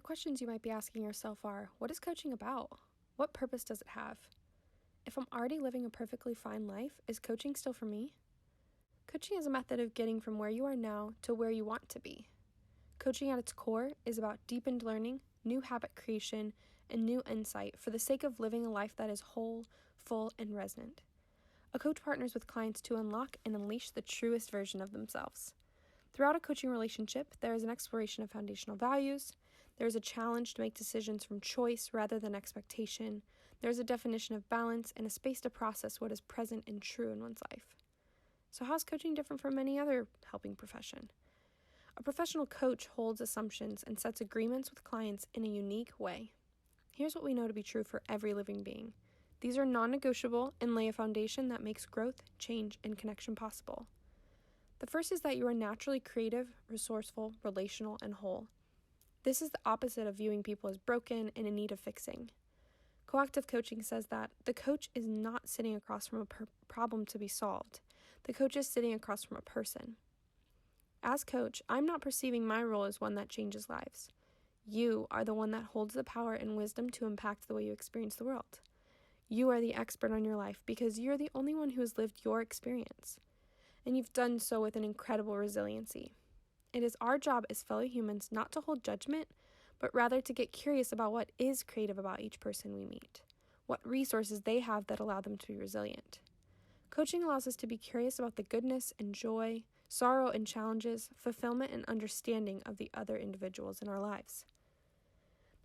The questions you might be asking yourself are, what is coaching about? What purpose does it have? If I'm already living a perfectly fine life, is coaching still for me? Coaching is a method of getting from where you are now to where you want to be. Coaching at its core is about deepened learning, new habit creation, and new insight for the sake of living a life that is whole, full, and resonant. A coach partners with clients to unlock and unleash the truest version of themselves. Throughout a coaching relationship, there is an exploration of foundational values. There is a challenge to make decisions from choice rather than expectation. There is a definition of balance and a space to process what is present and true in one's life. So how is coaching different from any other helping profession? A professional coach holds assumptions and sets agreements with clients in a unique way. Here's what we know to be true for every living being. These are non-negotiable and lay a foundation that makes growth, change, and connection possible. The first is that you are naturally creative, resourceful, relational, and whole. This is the opposite of viewing people as broken and in need of fixing. Coactive coaching says that the coach is not sitting across from a problem to be solved. The coach is sitting across from a person. As coach, I'm not perceiving my role as one that changes lives. You are the one that holds the power and wisdom to impact the way you experience the world. You are the expert on your life because you're the only one who has lived your experience. And you've done so with an incredible resiliency. It is our job as fellow humans not to hold judgment, but rather to get curious about what is creative about each person we meet, what resources they have that allow them to be resilient. Coaching allows us to be curious about the goodness and joy, sorrow and challenges, fulfillment and understanding of the other individuals in our lives.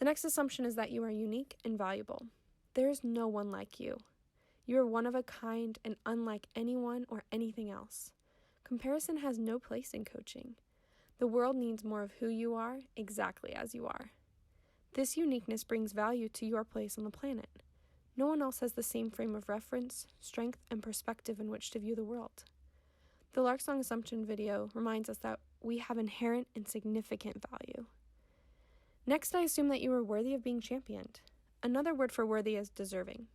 The next assumption is that you are unique and valuable. There is no one like you. You are one of a kind and unlike anyone or anything else. Comparison has no place in coaching. The world needs more of who you are, exactly as you are. This uniqueness brings value to your place on the planet. No one else has the same frame of reference, strength, and perspective in which to view the world. The Lark Song Assumption video reminds us that we have inherent and significant value. Next, I assume that you are worthy of being championed. Another word for worthy is deserving.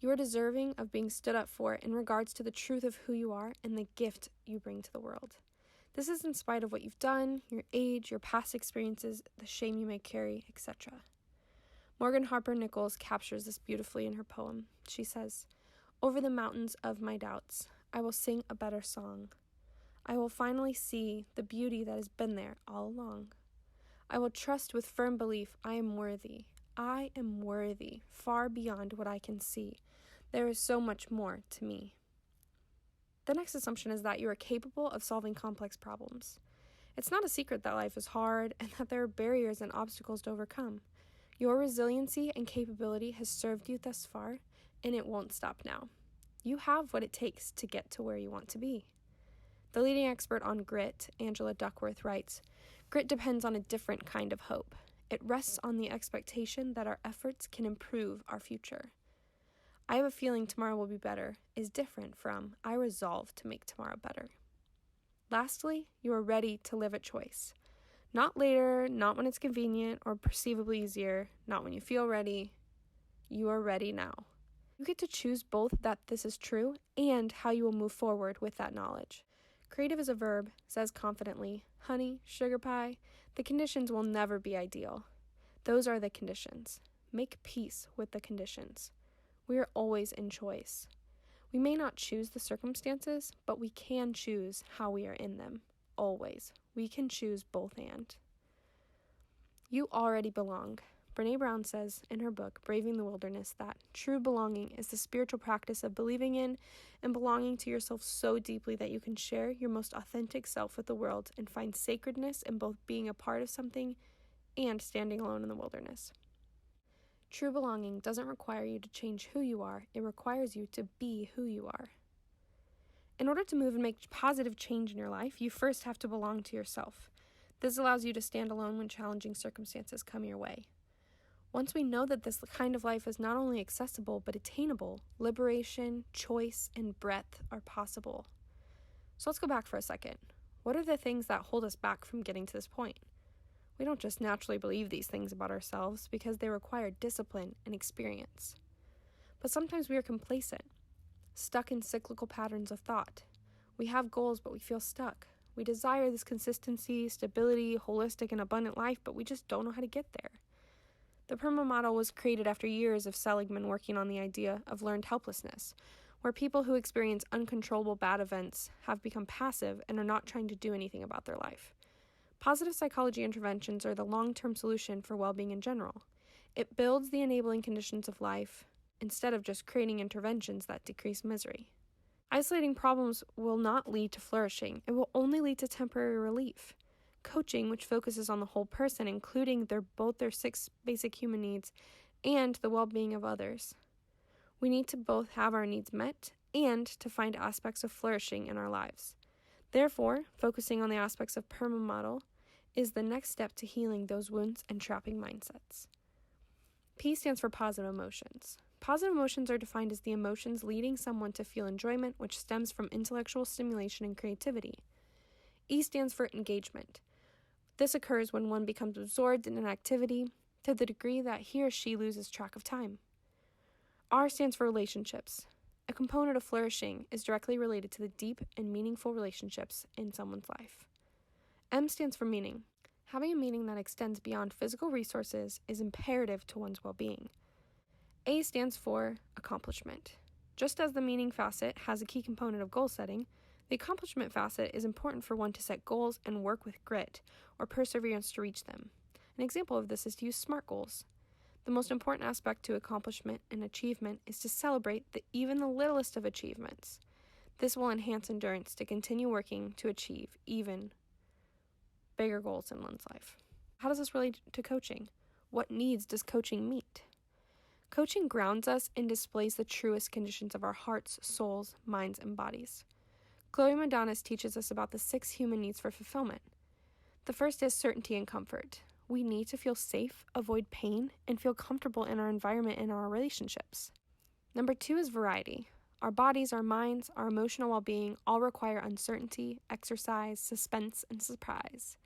You are deserving of being stood up for in regards to the truth of who you are and the gift you bring to the world. This is in spite of what you've done, your age, your past experiences, the shame you may carry, etc. Morgan Harper Nichols captures this beautifully in her poem. She says, "Over the mountains of my doubts, I will sing a better song. I will finally see the beauty that has been there all along. I will trust with firm belief I am worthy. I am worthy, far beyond what I can see. There is so much more to me." The next assumption is that you are capable of solving complex problems. It's not a secret that life is hard and that there are barriers and obstacles to overcome. Your resiliency and capability has served you thus far, and it won't stop now. You have what it takes to get to where you want to be. The leading expert on grit, Angela Duckworth, writes, "Grit depends on a different kind of hope. It rests on the expectation that our efforts can improve our future. I have a feeling tomorrow will be better is different from I resolve to make tomorrow better." Lastly, you are ready to live a choice. Not later, not when it's convenient or perceivably easier, not when you feel ready. You are ready now. You get to choose both that this is true and how you will move forward with that knowledge. Creative is a verb, says confidently, "Honey, sugar pie, the conditions will never be ideal. Those are the conditions. Make peace with the conditions. We are always in choice. We may not choose the circumstances, but we can choose how we are in them. Always. We can choose both and." You already belong. Brené Brown says in her book, Braving the Wilderness, that true belonging is the spiritual practice of believing in and belonging to yourself so deeply that you can share your most authentic self with the world and find sacredness in both being a part of something and standing alone in the wilderness. True belonging doesn't require you to change who you are, it requires you to be who you are. In order to move and make positive change in your life, you first have to belong to yourself. This allows you to stand alone when challenging circumstances come your way. Once we know that this kind of life is not only accessible but attainable, liberation, choice, and breadth are possible. So let's go back for a second. What are the things that hold us back from getting to this point? We don't just naturally believe these things about ourselves because they require discipline and experience. But sometimes we are complacent, stuck in cyclical patterns of thought. We have goals, but we feel stuck. We desire this consistency, stability, holistic, and abundant life, but we just don't know how to get there. The Perma Model was created after years of Seligman working on the idea of learned helplessness, where people who experience uncontrollable bad events have become passive and are not trying to do anything about their life. Positive psychology interventions are the long-term solution for well-being in general. It builds the enabling conditions of life instead of just creating interventions that decrease misery. Isolating problems will not lead to flourishing. It will only lead to temporary relief. Coaching, which focuses on the whole person, including both their 6 basic human needs and the well-being of others. We need to both have our needs met and to find aspects of flourishing in our lives. Therefore, focusing on the aspects of Perma Model is the next step to healing those wounds and trapping mindsets. P stands for positive emotions. Positive emotions are defined as the emotions leading someone to feel enjoyment, which stems from intellectual stimulation and creativity. E stands for engagement. This occurs when one becomes absorbed in an activity to the degree that he or she loses track of time. R stands for relationships. A component of flourishing is directly related to the deep and meaningful relationships in someone's life. M stands for meaning. Having a meaning that extends beyond physical resources is imperative to one's well-being. A stands for accomplishment. Just as the meaning facet has a key component of goal setting, the accomplishment facet is important for one to set goals and work with grit or perseverance to reach them. An example of this is to use SMART goals. The most important aspect to accomplishment and achievement is to celebrate even the littlest of achievements. This will enhance endurance to continue working to achieve even bigger goals in one's life. How does this relate to coaching? What needs does coaching meet? Coaching grounds us and displays the truest conditions of our hearts, souls, minds, and bodies. Chloe Modanis teaches us about the 6 human needs for fulfillment. The first is certainty and comfort. We need to feel safe, avoid pain, and feel comfortable in our environment and our relationships. Number 2 is variety. Our bodies, our minds, our emotional well-being all require uncertainty, exercise, suspense, and surprise.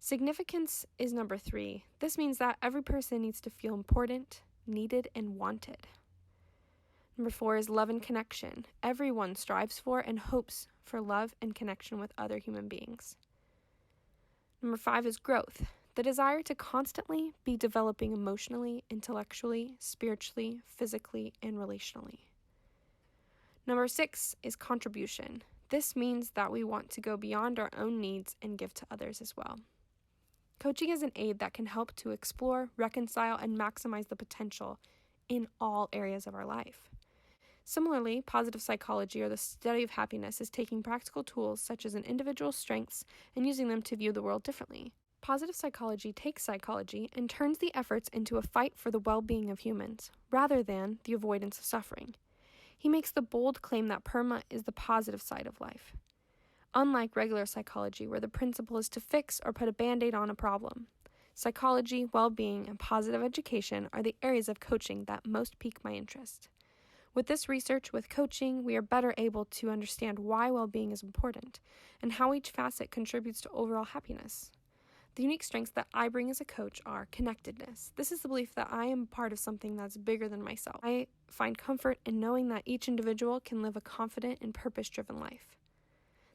Significance is number 3. This means that every person needs to feel important, needed, and wanted. Number 4 is love and connection. Everyone strives for and hopes for love and connection with other human beings. Number 5 is growth. The desire to constantly be developing emotionally, intellectually, spiritually, physically, and relationally. Number 6 is contribution. This means that we want to go beyond our own needs and give to others as well. Coaching is an aid that can help to explore, reconcile, and maximize the potential in all areas of our life. Similarly, positive psychology, or the study of happiness, is taking practical tools such as an individual's strengths and using them to view the world differently. Positive psychology takes psychology and turns the efforts into a fight for the well-being of humans, rather than the avoidance of suffering. He makes the bold claim that PERMA is the positive side of life. Unlike regular psychology, where the principle is to fix or put a band-aid on a problem, psychology, well-being, and positive education are the areas of coaching that most pique my interest. With this research, with coaching, we are better able to understand why well-being is important and how each facet contributes to overall happiness. The unique strengths that I bring as a coach are connectedness. This is the belief that I am part of something that's bigger than myself. I find comfort in knowing that each individual can live a confident and purpose-driven life.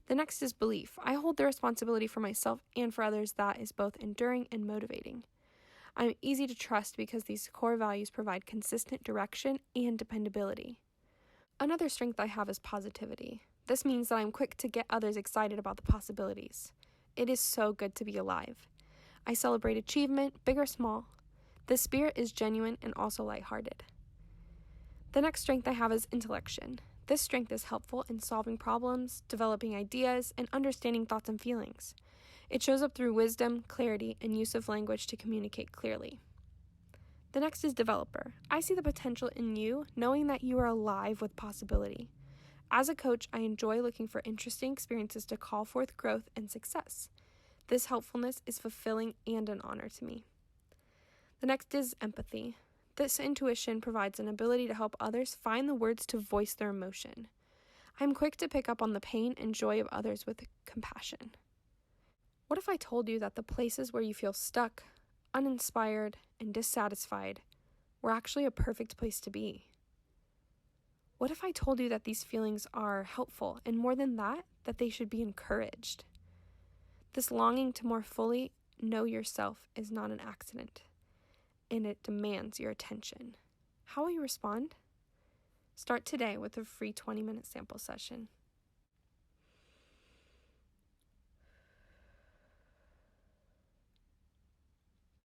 The next is belief. I hold the responsibility for myself and for others that is both enduring and motivating. I am easy to trust because these core values provide consistent direction and dependability. Another strength I have is positivity. This means that I'm quick to get others excited about the possibilities. It is so good to be alive. I celebrate achievement, big or small. The spirit is genuine and also lighthearted. The next strength I have is intellection. This strength is helpful in solving problems, developing ideas, and understanding thoughts and feelings. It shows up through wisdom, clarity, and use of language to communicate clearly. The next is developer. I see the potential in you, knowing that you are alive with possibility. As a coach, I enjoy looking for interesting experiences to call forth growth and success. This helpfulness is fulfilling and an honor to me. The next is empathy. This intuition provides an ability to help others find the words to voice their emotion. I'm quick to pick up on the pain and joy of others with compassion. What if I told you that the places where you feel stuck, uninspired, and dissatisfied were actually a perfect place to be? What if I told you that these feelings are helpful, and more than that, that they should be encouraged? This longing to more fully know yourself is not an accident, and it demands your attention. How will you respond? Start today with a free 20-minute sample session.